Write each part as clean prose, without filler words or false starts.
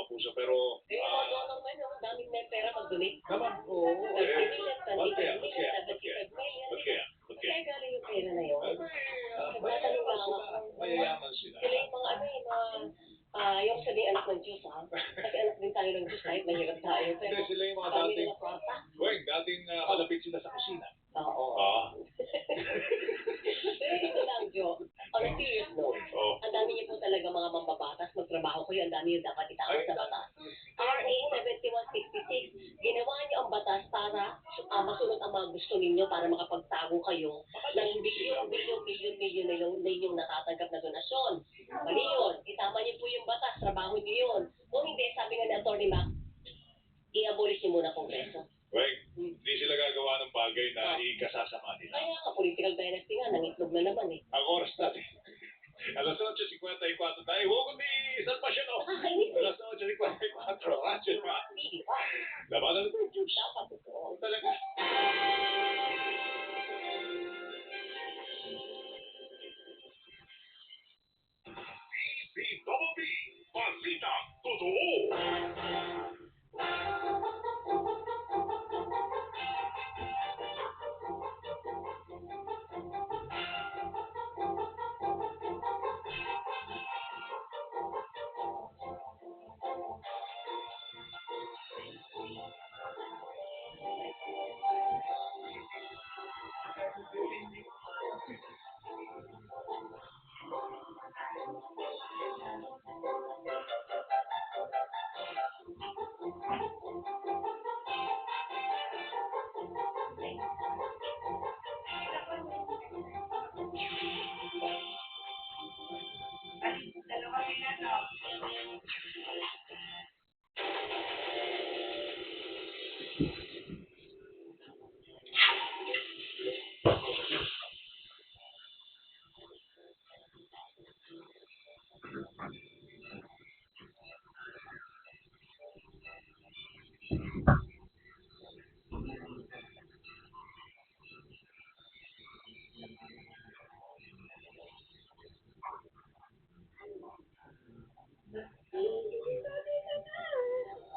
kapuso. Pero, naman, ang daming may pera mag-donate. naman, oo. 30 million, 25 million, Ba't 75 million. kaya? Kaya galing yung pera na yun. Mayayaman sila. Mayayaman sila. Sila yung mga yung sabihin anak ng Diyos, ha? Kasi anak din tayo ng Diyos kahit mahirap tayo. Pero Hindi, sila yung mga dami dating, nila kwarta. dating malapit sila sa kusina. Oo. Pero ito lang, Jo. On a serious note, ang dami niyo po talaga mga mambabatas, magtrabaho kayo, ang dami yung dapat itaas sa batas. RA 7166, ginawa niyo ang batas para masunod ang mga gusto ninyo para makapagtago kayo ng milyon na inyong natatanggap na donasyon. Mali yun. Itama niyo po yung batas, trabaho niyo yun. Kung hindi, sabi nga ni Atty. Mac, i-abolish niyo muna Kongreso. Hindi sila gagawa ng bagay na ikasasama nila. Kaya nga, political dynasty nga, nangitlog na naman eh. Ang oras natin. Alas 8:54 tayo. Huwag may isang pasyon o. Alas 8:54. Radyo pa. Labanan natin yung Diyos. Dapat ito. Talaga. BBB, Balita Totoo.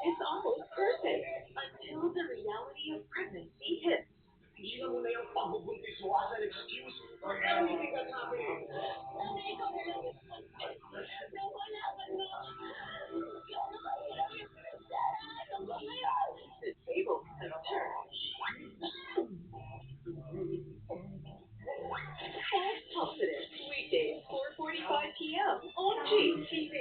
It's almost perfect until the reality of pregnancy hits. Hindi na muna yung pagbubuntis mo as an excuse for everything that's happening. Nanay, ikaw na lang yung nawala ka na. Ikaw na mahirap yung pinagdara. Ano ba ngayon? The table has turned. False Positive, weekdays, 4:45 p.m. on GTV.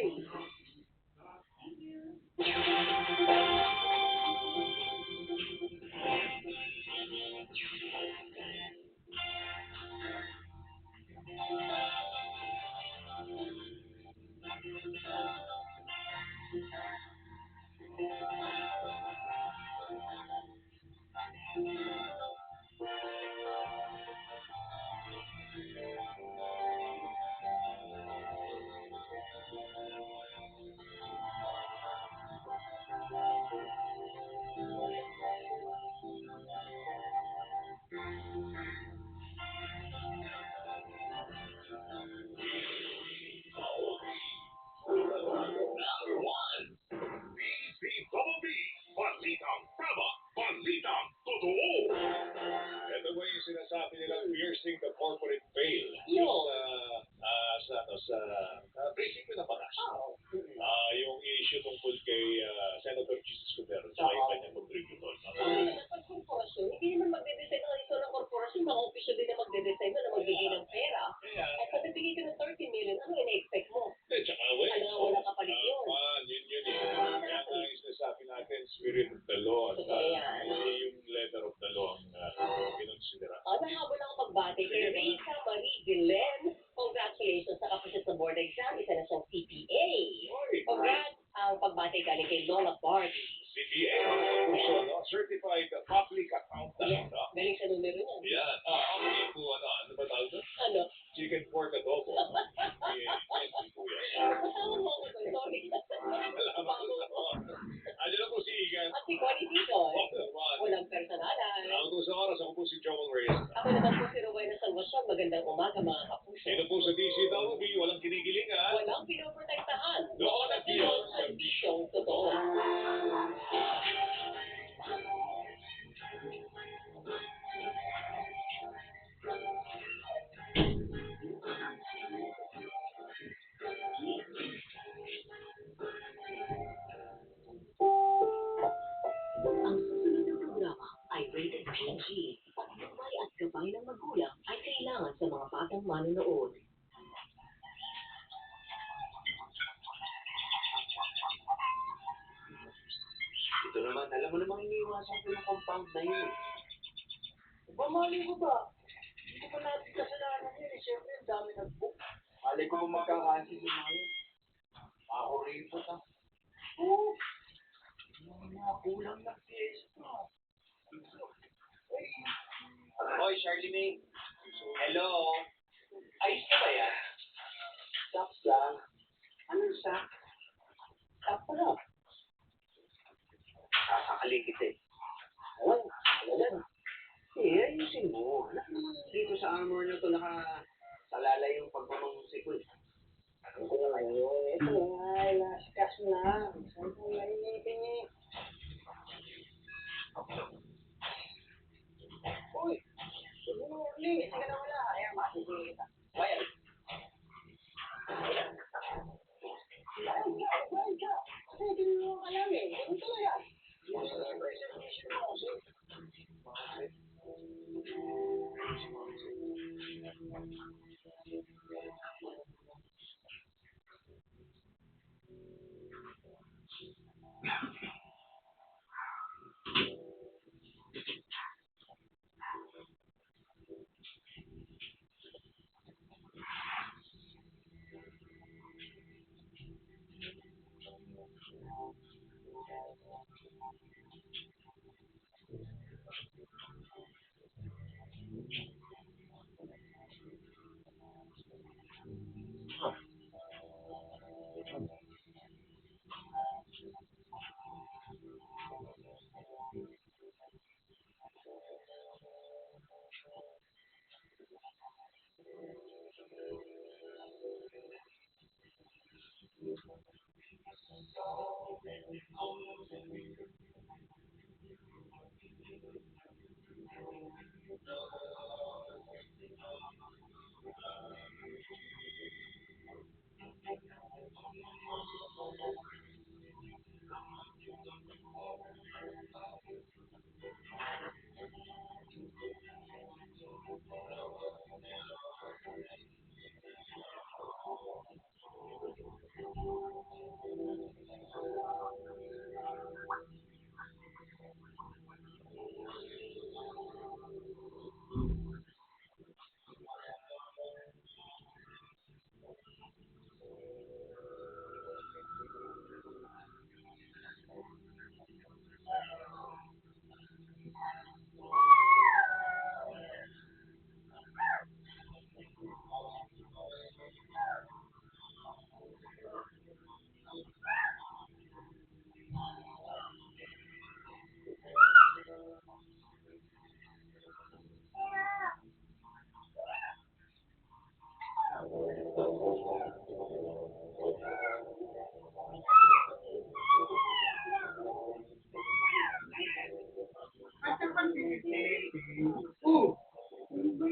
Number 1, BBB, Balitang Tama, Balitang Totoo. Ito ba yung sinasabi nilang piercing the corporate veil? Sa prinsipyo ng batas. Yung issue tungkol kay Senator Jesus Cordero at yung kanyang contributor. Dapat korporasyon, hindi naman magde-design ng iso ng korporasyon, mga opisyo din na magde-design na magbigay ng pera. At pag nagbigay ka ng 30 million, ano ina-expect mo? Tsaka, Wala kapalit yun. Yun eh. Kaya nga yung sinasabi natin, spirit of the law. Hindi yung letter of the law ang kinonsidera. Nahabol ako pagbati kay Risa Marie Guillen. Congratulations sa kapasya sa board exam. Isa na siyang CPA. Congrats ang pagbati galing kay Lola Barbie. CPA, Certified Public Accountant. Yes, galing sa numero niya. Yan. Hindi po, ano ba tawag doon? Ano? Chicken pork adobo. Kasama mo ako doon, sorry. Andiyan na po si Igan. At si Connie dito. Walang personalan. Ako po sa oras, ako po si Joel Reyes. Ako naman po si Rowena Salvacion. Magandang umaga mga kapuso. Sino po sa DCWB, walang kinikilingan. Walang pinoprotektahan. Doon at yun sa Show totoo. Ang susunod na programa ay rated PG. May at gabay ng magulang ay kailangan sa mga batang manonood. Ito naman, alam mo namang iniiwasan ko yung compound na yun. Mali ko ba? Hindi ko natin kasalanan yun eh. Siyempre, ang dami nag-book. Mali ko ba magkakasin yung mga yun? Ako rin po ta. Oo. Yung mga kulang na fiesta. Hoy, Charlie May. Hello? Ayos ka ba yan? Saps lang. Anong saps? Saps pala. Kakakali kita eh. Oo, talaga. Ayusin mo. Anak naman dito sa armor na to nakasalala yung pagmamangusik ko eh. Ito na ngayon. Ito nga, last cash na. Saan kong nainitin eh? Uy, siguro ulit. Hindi ka na wala. Ayan, masisingin kita. Bayan. Bayad ka. Kasi hindi mo alam eh. Ganun talaga. Yung sa presentation mo kasi.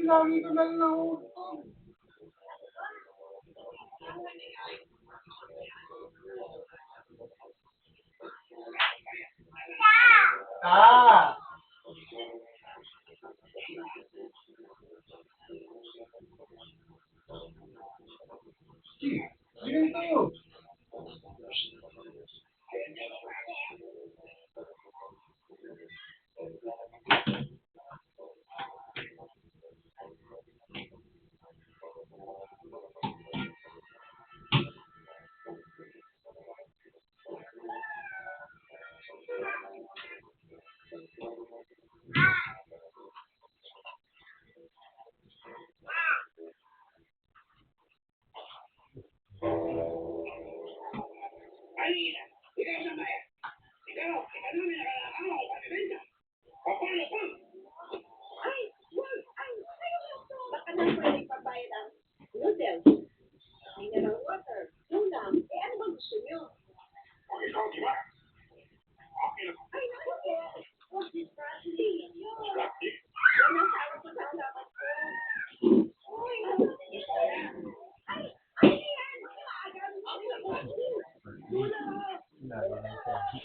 Lagi ko lang nahutong. Ah! Sino ito? Bradley. Plastic? Yan ang sabi ko sa halaman ko. Uy,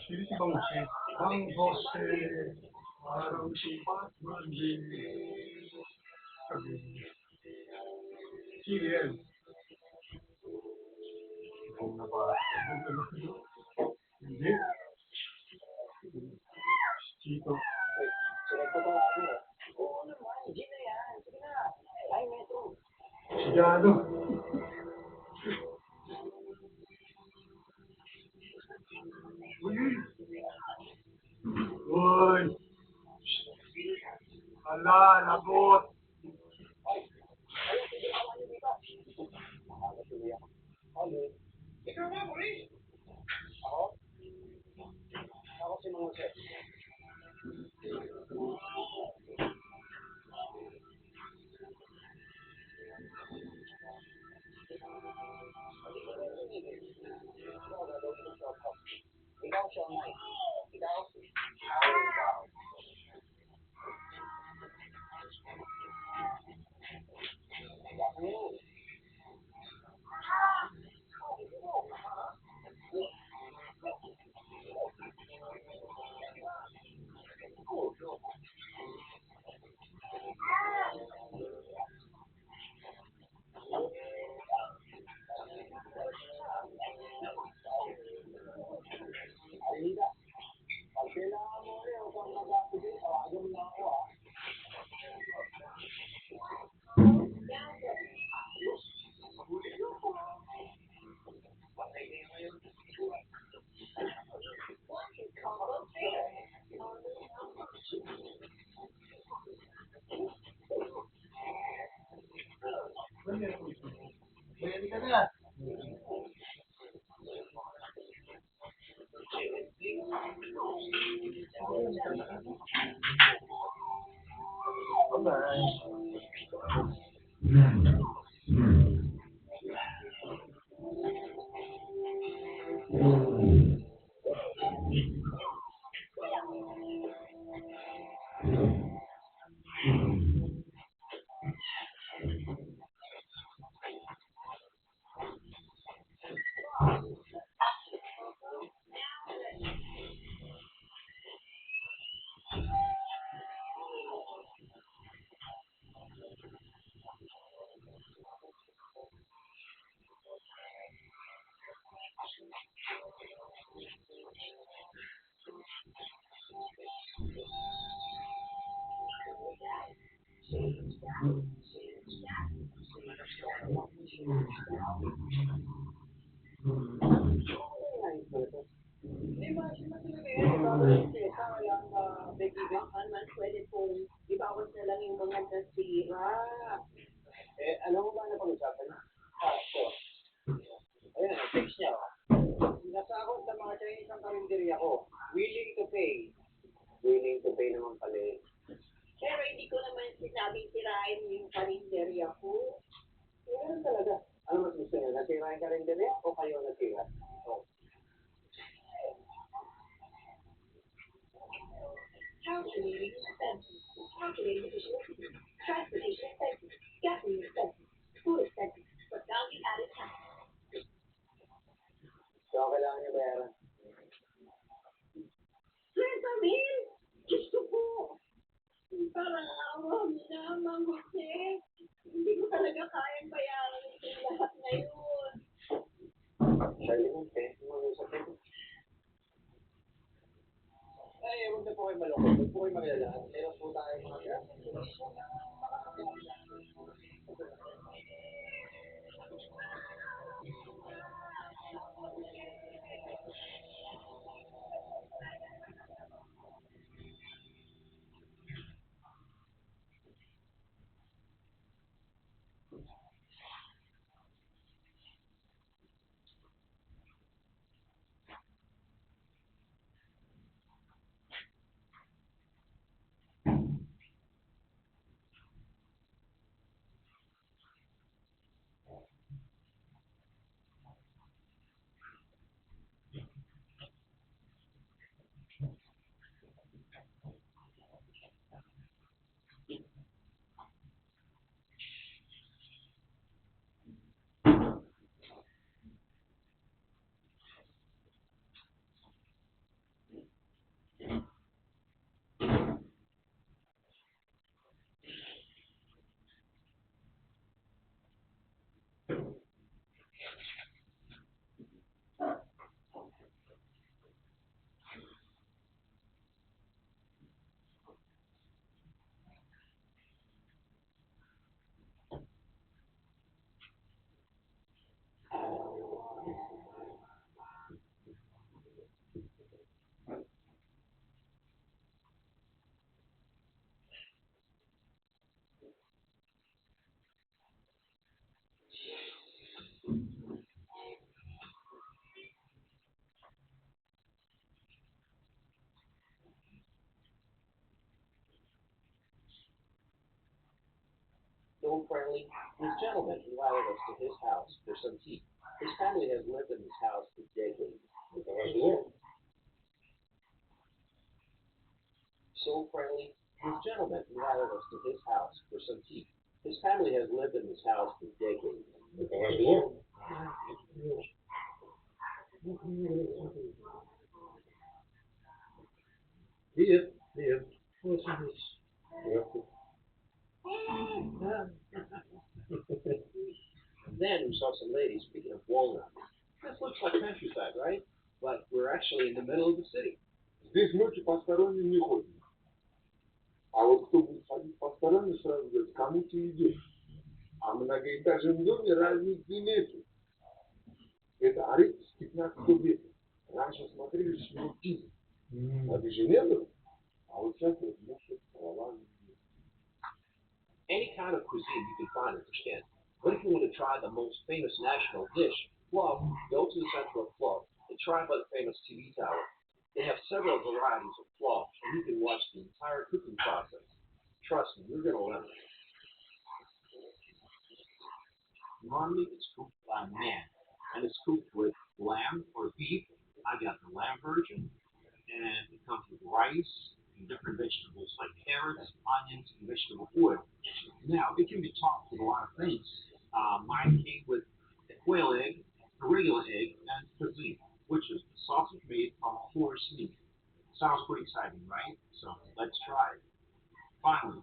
Sino si Bang Jose? Bang Jose. Parang si Batman din. Sino yan? Bang na ba? Hindi. Chito. Oo naman, G na yan. Sige na. Ay, Metro. Si Jano. Uy! Uy! Ala, lagot! Ikaw ba, Maurice? Ako si Mang Jose. Ikaw siya, Mike. Ikaw? Alida, pag kailangan mo rin, huwag kang mag-activate. Tawagan mo lang ako, ha? Pwede ka na. Di ba, siya talaga yan. Bawal siya. Walang big-event man. Pwede pong ibawas na lang yung mga nasira. Alam mo ba na pag-usapan na? So, ayun, text niya. Nasakot sa mga Chinese ang karinderya ko. Willing to pay. Willing to pay naman pala eh. Pero hindi ko naman sinabing sirain yung karinderya ko. Ganun talaga. Ano mas gusto niyo? Nasira yung karinderya o kayo nasira? Oh. Calculating expenses. Calculating efficiency. Transportation expenses. Gasoline expenses. Food expenses. But value added tax. So, kailangan niyo bayaran. Renta bill! Gusto ko! Parang awa mo na, Mang Jose. Hindi ko talaga kayang bayaran itong lahat na yun. Dali mo, mag-usap ito. Ay, huwag na po kayo malungkot. Huwag po kayo magalala. Meron po tayo mga So friendly, this gentleman invited us to his house for some tea. His family has lived in this house for decades. So friendly, this gentleman invited us to his house for some tea. His family has lived in this house for decades. Нет. Then we saw some ladies picking up walnuts. This looks like countryside, right? But we're actually in the middle of the city. Здесь ночью посторонним не ходит. А вот кто будет ходить посторонним, сразу говорит, кому ты идешь? А в многоэтажном доме разницы нету. Это арит с 15 века. Раньше смотрели, что его пиздят. А ты же не был? А вот сейчас вот мусор, трава. Any kind of cuisine you can find in Tashkent. But if you want to try the most famous national dish, plow, go to the center of plow and try by the famous TV tower. They have several varieties of plow, and you can watch the entire cooking process. Trust me, you're going to love it. Normally, it's cooked by man, and it's cooked with lamb or beef. I got the lamb version, and it comes with rice and different vegetables like carrots, onions, and vegetable oil. Now, it can be topped with a lot of things. Mine came with a quail egg, a regular egg, and tzatziki, which is sausage made from horse meat. Sounds pretty exciting, right? So let's try it. Finally,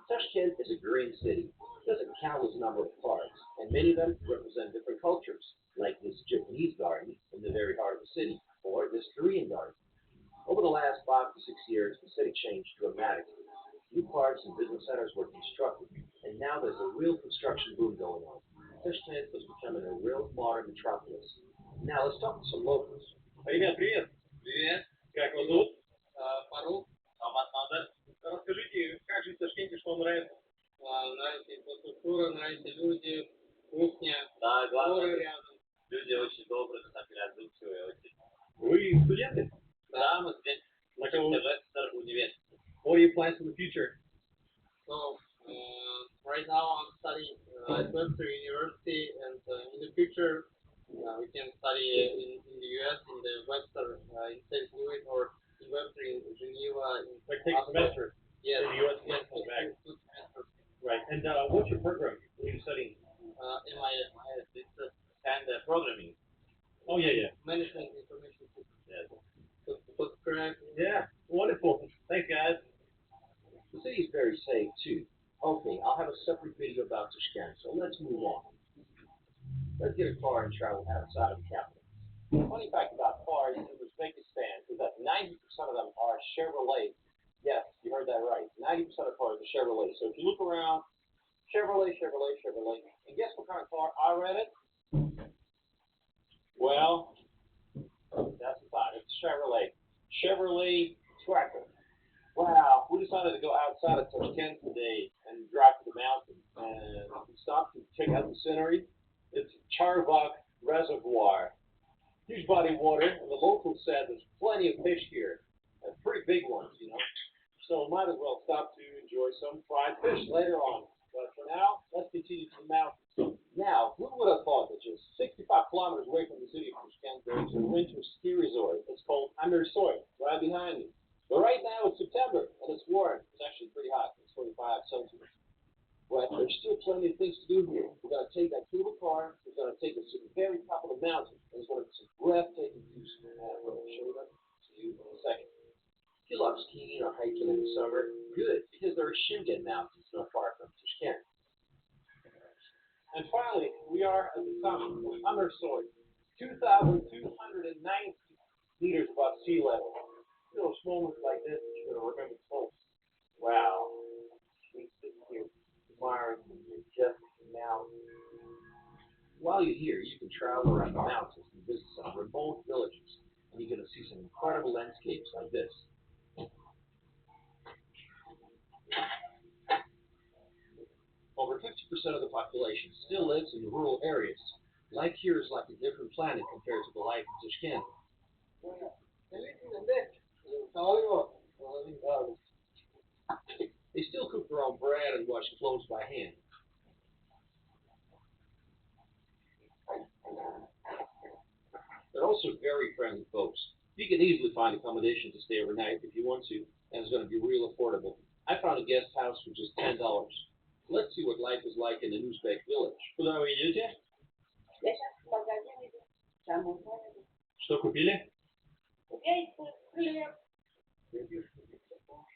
Tashkent is a green city. There's a countless number of parks, and many of them represent different cultures, like this Japanese garden in the very heart of the city, or this Korean garden. Over the last 5 to 6 years, the city changed dramatically. New parks and business centers were constructed, and now there's a real construction boom going on. Tashkent is becoming a real modern metropolis. Now let's talk to some locals. Ребят, привет! Привет! Как вас зовут? Фарук. Назар. Расскажите, как жить в Ташкенте, что вам нравится? Нравится инфраструктура, нравятся люди, кухня, Да, главное, горы рядом. люди очень добрые, на самом деле, отзывчивые очень. Вы студенты? Да, мы здесь На кого? Вестер университет. What are your plans for the future? So, right now I'm studying at Webster University, and in the future we can study in the US, in the Webster in St. Louis, or in Webster in Geneva. Like take a semester Yes, in the US and yes, then come back. 2 semesters. Right. And what's your program? What are you studying? MIS, This is kind of programming. Oh, yeah. Management Information Systems. Yes. That's correct. Yeah. Wonderful. Thanks, guys. The city is very safe, too. Okay, I'll have a separate video about Tashkent, so let's move on. Let's get a car and travel outside of the capital. The funny fact about cars in Uzbekistan is that 90% of them are Chevrolet. Yes, you heard that right. 90% of cars are Chevrolet. So if you look around, Chevrolet. And guess what kind of car I rented? Well, that's the thought. It's Chevrolet. Chevrolet Tracker. Wow, we decided to go outside of Tashkent today and drive to the mountains. And we stopped to check out the scenery. It's Charbak Reservoir. Huge body of water, and the locals said there's plenty of fish here. Pretty big ones, you know. So might as well stop to enjoy some fried fish later on. But for now, let's continue to the mountains. Now, who would have thought that just 65 kilometers away from the city of Tashkent, there's a winter ski resort. It's called Amirsoy, right behind me. But right now it's September, and it's warm. It's actually pretty hot. It's 45 Celsius. But there's still plenty of things to do here. We're going to take that cable car. We're going to take us to the very top of the mountain. And it's going to be some breathtaking views. And I'm going to show that to you in a second. If you love skiing or hiking in the summer, good, because there are Shingen Mountains not far from Tashkent. And finally, we are at the summit of Amirsoy, 2,290 meters above sea level. Little moments like this that you're going to remember close. Wow. We sit here admiring the majestic mountains. While you're here, you can travel around the mountains and visit some remote villages, and you're going to see some incredible landscapes like this. Over 50% of the population still lives in rural areas. Life here is like a different planet compared to the life in Tashkent. They still cook their own bread and wash clothes by hand. They're also very friendly folks. You can easily find accommodation to stay overnight if you want to, and it's going to be real affordable. I found a guest house for just $10. Let's see what life is like in an Uzbek village. Куда вы идете? Я сейчас в магазин иду. Там узнаю. Что купили? Я иду хлеб.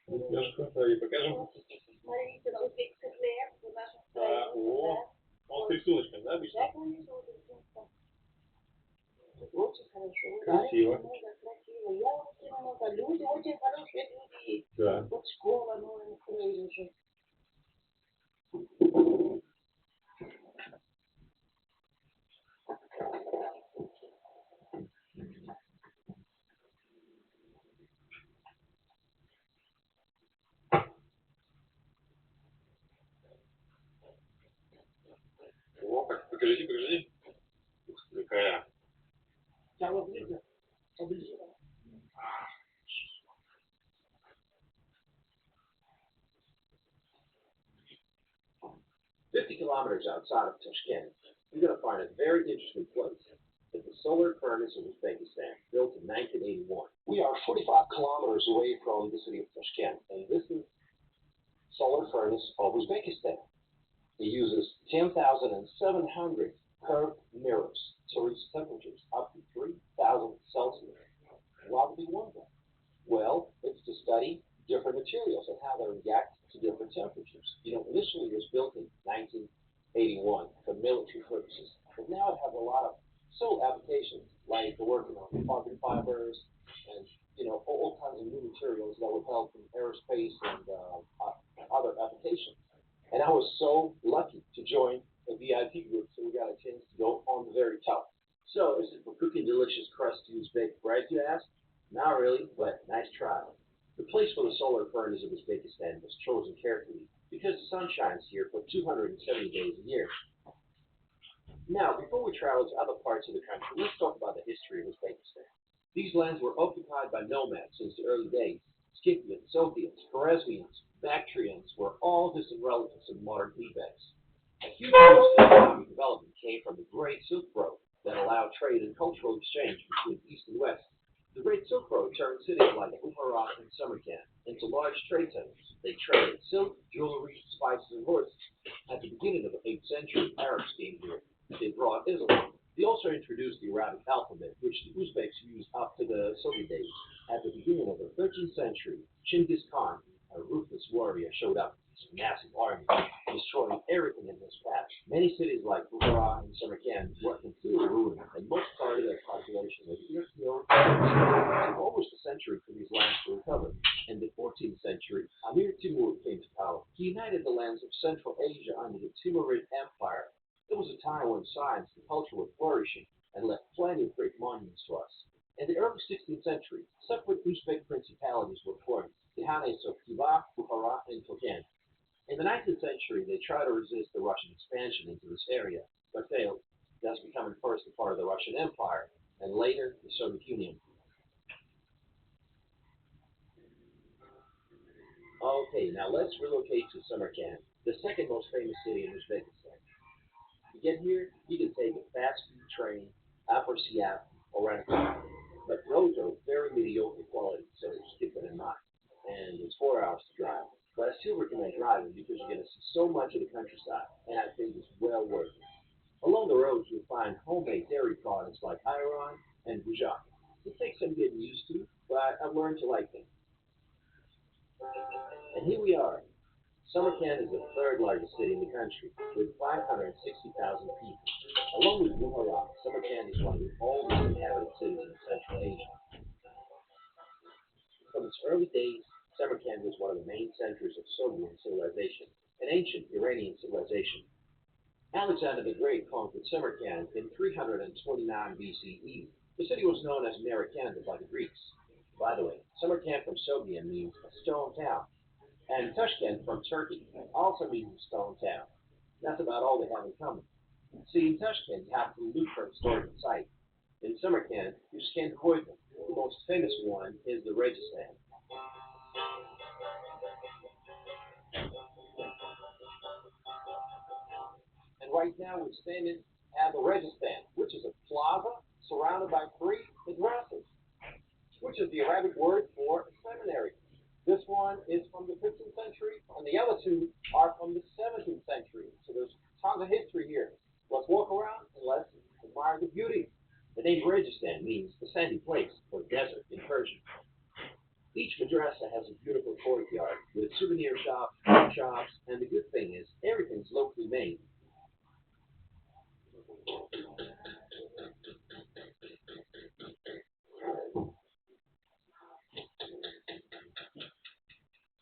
Лёшка, и покажем. Смотрите, на узбекский хлеб в нашем А, о, он с рисуночком, да, обычно? Да, конечно, очень хорошо. Красиво. Много красиво. Я очень много. Люди очень хорошие люди. Да. Вот школа новая настроили уже. О, покажите. Ух ты, какая. Сало близко. Поближе. 50 kilometers outside of Tashkent, you're going to find a very interesting place. It's the solar furnace of Uzbekistan, built in 1981. We are 45 kilometers away from the city of Tashkent, and this is solar furnace of Uzbekistan. It uses 10,700 curved mirrors to reach temperatures up to 3,000 Celsius. Why would we want that? Well, it's to study different materials and how they react to different temperatures. Initially it was built in 1981 for military purposes, but now it has a lot of civil applications, like working on carbon fibers and all kinds of new materials that would help in aerospace and other applications. And I was so lucky to join a VIP group, so we got a chance to go on the very top. So, is it for cooking delicious crusty Uzbek bread, you ask? Not really, but nice try. The place for the solar furnace of Uzbekistan was chosen carefully because the sun shines here for 270 days a year. Now, before we travel to other parts of the country, let's talk about the history of Uzbekistan. These lands were occupied by nomads since the early days. Scythians, Soviets, Khwarezmians, Bactrians were all distant relatives of modern Uzbeks. A huge boost in economic development came from the Great Silk Road that allowed trade and cultural exchange between East and West. The Great Silk Road turned cities like Bukhara and Samarkand into large trade centers. They traded silk, jewelry, spices, and horses. At the beginning of the 8th century, Arabs came here. They brought Islam. They also introduced the Arabic alphabet, which the Uzbeks used up to the Soviet days. At the beginning of the 13th century, Chinggis Khan, a ruthless warrior, showed up with his massive army, destroying everything in his path. Many cities like Bukhara and Samarkand were completely ruined, and most part of their population was killed. It took almost a century for these lands to recover. In the 14th century, Amir Timur came to power. He united the lands of Central Asia under the Timurid Empire. There was a time when science and culture were flourishing and left plenty of great monuments to us. In the early 16th century, separate Uzbek principalities were formed, the Khanate of Khiva, Bukhara, and Turkmen. In the 19th century, they tried to resist the Russian expansion into this area, but failed, thus becoming first a part of the Russian Empire, and later the Soviet Union. Okay, now let's relocate to Samarkand, the second most famous city in Uzbekistan. To get here, you can take a fast-speed train, Afrasiab, or rent a car. But roads are very mediocre quality, so just keep that in mind. And it's 4 hours to drive. But I still recommend driving because you're going to see so much of the countryside, and I think it's well worth it. Along the roads, you'll find homemade dairy products like ayran and bujak. It takes some getting used to, but I've learned to like them. And here we are. Samarkand is the third largest city in the country, with 560,000 people. Along with Bukhara, Samarkand is one of the oldest inhabited cities in Central Asia. From its early days, Samarkand was one of the main centers of Soviet civilization, an ancient Iranian civilization. Alexander the Great conquered Samarkand in 329 BCE. The city was known as Samarkand by the Greeks. By the way, Samarkand from Soviet means a stone town. And Tashkent from Turkey also means stone town. That's about all they have in common. See, in Tashkent, you have to look for historical sites. In Samarkand, you just can't avoid them. The most famous one is the Registan. And right now we're standing at the Registan, which is a plaza surrounded by 3 madrasas, which is the Arabic word for seminary. This one is from the 15th century, and the other 2 are from the 17th century. So there's tons of history here. Let's walk around and let's admire the beauty. The name Registan means the sandy place or desert in Persian. Each madrasa has a beautiful courtyard with souvenir shops, and the good thing is everything's locally made.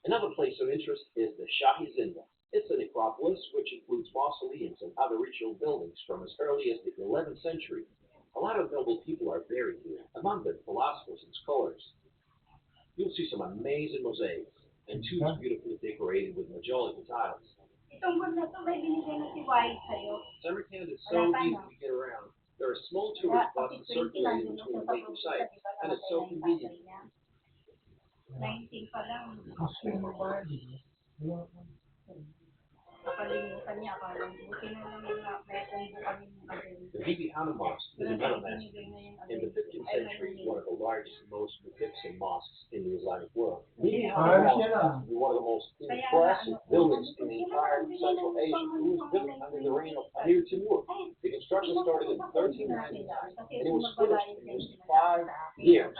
Another place of interest is the Shahi Zinda. It's a necropolis which includes mausoleums and other ritual buildings from as early as the 11th century. A lot of noble people are buried here, among them philosophers and scholars. You'll see some amazing mosaics and tombs beautifully decorated with majolica tiles. Samarkand is so easy to get around. There are small tourist buses circulating between the major sites, and it's so convenient. The Bibi Hanna Mosque is another masterpiece. In the 15th century, one of the largest and most magnificent mosques in the Islamic world. Bibi Hanna Mosque is one of the most impressive buildings in the entire Central Asia. It was built under the reign of Amir Timur. The construction started in 1399, and it was finished in just 5 years.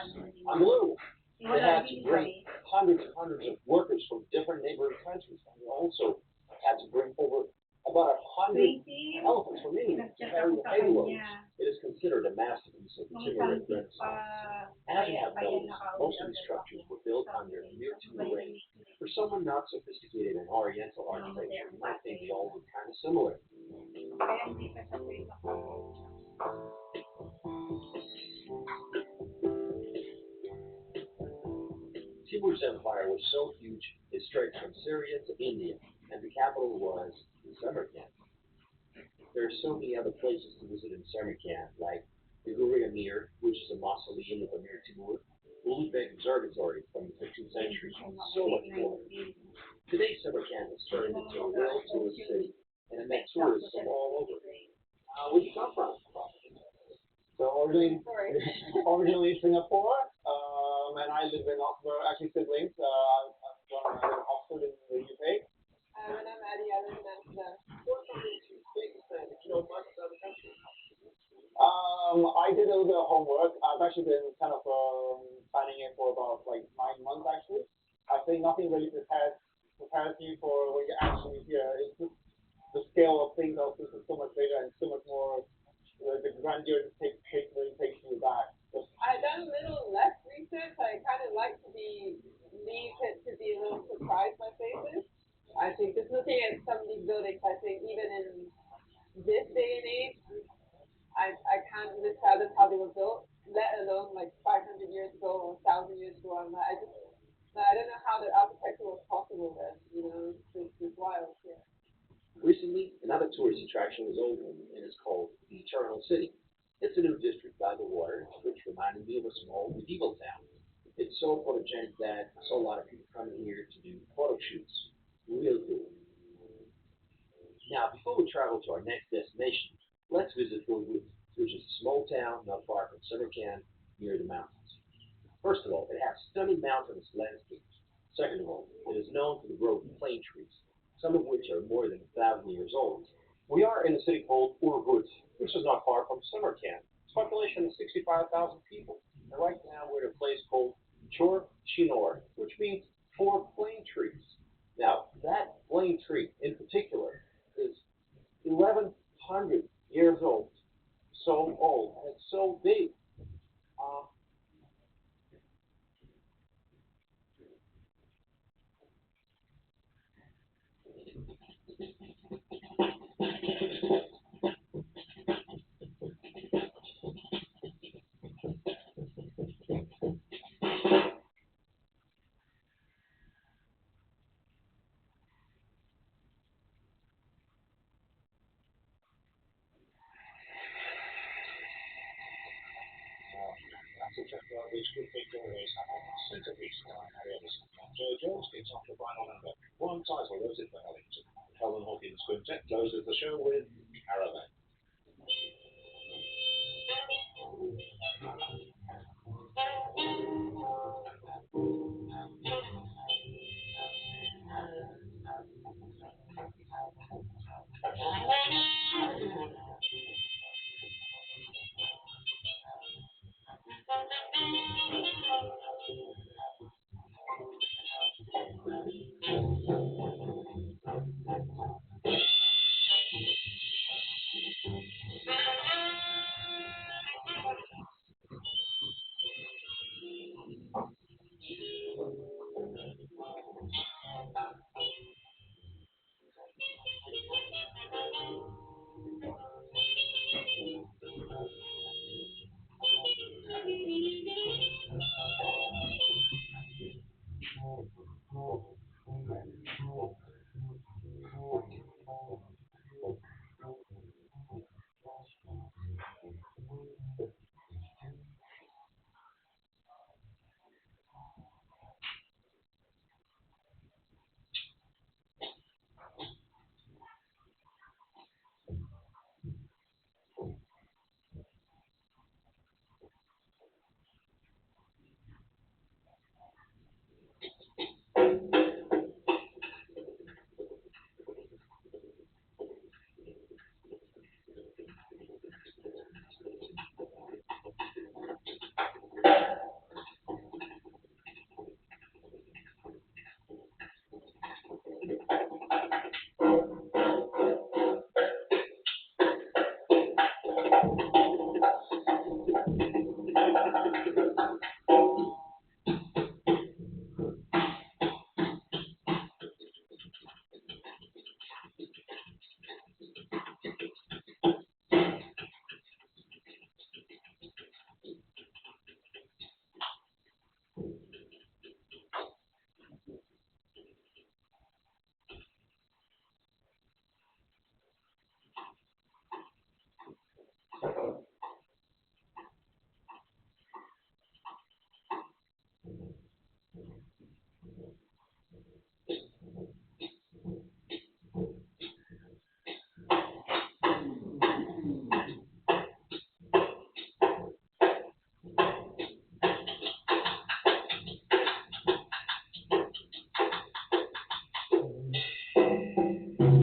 Unbelievable. They had to bring hundreds and hundreds of workers from different neighboring countries, and they also had to bring over about 100 elephants from India to carry the payloads. It is considered a masterpiece of the Timurid Renaissance. As you have noticed, most of these structures were built under Amir Timur reign. For someone not sophisticated in Oriental architecture, you might think they all look kind of similar. Timur's empire was so huge it stretched from Syria to India, and the capital was Samarkand. There are so many other places to visit in Samarkand, like the Guri Amir, which is a mausoleum of Amir Timur, Ulugh Observatory from the 15th century, and so much more. Today, Samarkand has turned into a real tourist city, and it makes tourists from all over. Where do you come from? So originally Singapore, and I live in Oxford, actually siblings. I'm from Oxford in the UK. And I'm Addie, I live in Amsterdam. If you know much about the country. I did a little bit of homework. I've actually been kind of planning it for about like 9 months actually. I think nothing really prepares you for when you're actually here. It's just the scale of things else is so much bigger and so much more the grandeur takes you back. I've done a little less research. I kind of like to leave it to be a little surprised by faces. I think just looking at some of these buildings, I think even in this day and age, I can't really fathom how they were built, let alone like 500 years ago or 1,000 years ago. I don't know how the architecture was possible then. It's wild. Yeah. Recently, another tourist attraction was opened, and it's called the Eternal City. It's a new district by the water, which reminded me of a small medieval town. It's so photogenic that I saw a lot of people coming here to do photo shoots. Real cool. Now, before we travel to our next destination, let's visit Ulugh, which is a small town not far from Samarkand, near the mountains. First of all, it has stunning mountainous landscapes. Second of all, it is known for the growth of plane trees, some of which are more than 1,000 years old. We are in a city called Ulugh, which is not far from Samarkand. Its population is 65,000 people, and right now we're at a place called Chor Chinor, which means 4 plane trees. Now, that plane tree in particular is 1,100 years old. So old, and it's so big. which good things always happen. Centerpiece by Harry Ellison. Joe Jones kicks off the final number. One title, was it for Ellington? Helen Hawkins Quintet closes the show with